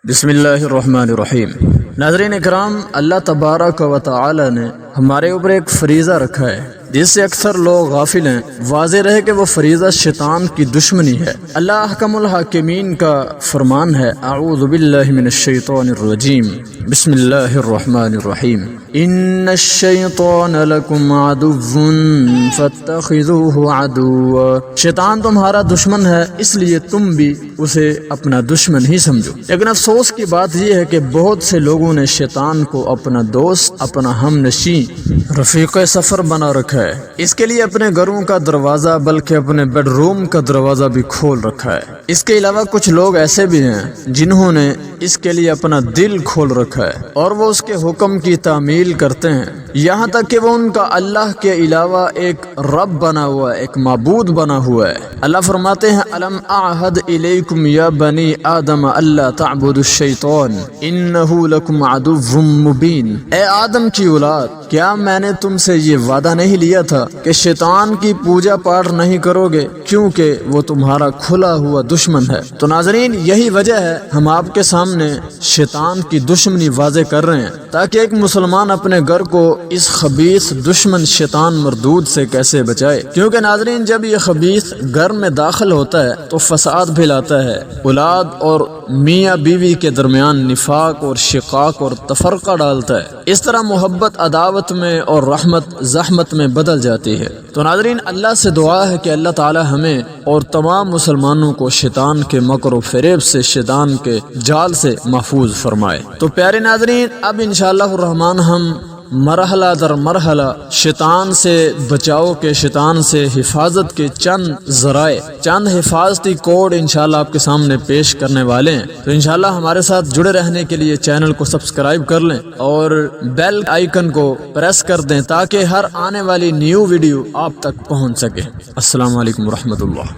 بسم اللہ الرحمن الرحیم۔ ناظرین اکرام، اللہ تبارک و تعالی نے ہمارے اوپر ایک فریضہ رکھا ہے جس سے اکثر لوگ غافل ہیں۔ واضح رہے کہ وہ فریضہ شیطان کی دشمنی ہے۔ اللہ احکم الحاکمین کا فرمان ہے، اعوذ باللہ من الشیطان الرجیم، بسم اللہ الرحمن الرحیم، ان الشیطان لکم عدو فاتخذوہ عدوا۔ شیطان تمہارا دشمن ہے، اس لیے تم بھی اسے اپنا دشمن ہی سمجھو۔ لیکن افسوس کی بات یہ ہے کہ بہت سے لوگوں نے شیطان کو اپنا دوست، اپنا ہم نشین، رفیق سفر بنا رکھا ہے۔ اس کے لیے اپنے گھروں کا دروازہ بلکہ اپنے بیڈ روم کا دروازہ بھی کھول رکھا ہے۔ اس کے علاوہ کچھ لوگ ایسے بھی ہیں جنہوں نے اس کے لیے اپنا دل کھول رکھا ہے اور وہ اس کے حکم کی تعمیل کرتے ہیں، یہاں تک کہ وہ ان کا اللہ کے علاوہ ایک رب بنا ہوا ہے، ایک معبود بنا ہوا ہے۔ اللہ فرماتے ہیں، الم اعہد الیکم یا بنی آدم الا تعبدوا الشیطان انہ لکم عدو مبین۔ اے آدم کی اولاد، کیا میں نے تم سے یہ وعدہ نہیں لیا تھا کہ شیطان کی پوجا پاٹ نہیں کرو گے کیونکہ وہ تمہارا کھلا ہوا دشمن ہے۔ تو ناظرین، یہی وجہ ہے ہم آپ کے سامنے شیطان کی دشمنی واضح کر رہے ہیں تاکہ ایک مسلمان اپنے گھر کو اس خبیث دشمن شیطان مردود سے کیسے بچائے، کیونکہ ناظرین جب یہ خبیث گھر میں داخل ہوتا ہے تو فساد پھیلاتا ہے، اولاد اور میاں بیوی کے درمیان نفاق اور شقاق اور تفرقہ ڈالتا ہے۔ اس طرح محبت عداوت میں اور رحمت زحمت میں بدل جاتی ہے۔ تو ناظرین، اللہ سے دعا ہے کہ اللہ تعالی ہمیں اور تمام مسلمانوں کو شیطان کے مکر و فریب سے، شیطان کے جال سے محفوظ فرمائے۔ تو پیارے ناظرین، اب انشاءاللہ الرحمن ہم مرحلہ در مرحلہ شیطان سے بچاؤ کے، شیطان سے حفاظت کے چند ذرائع، چند حفاظتی کوڈ انشاءاللہ آپ کے سامنے پیش کرنے والے ہیں۔ تو انشاءاللہ ہمارے ساتھ جڑے رہنے کے لیے چینل کو سبسکرائب کر لیں اور بیل آئیکن کو پریس کر دیں تاکہ ہر آنے والی نیو ویڈیو آپ تک پہنچ سکے۔ السلام علیکم ورحمۃ اللہ۔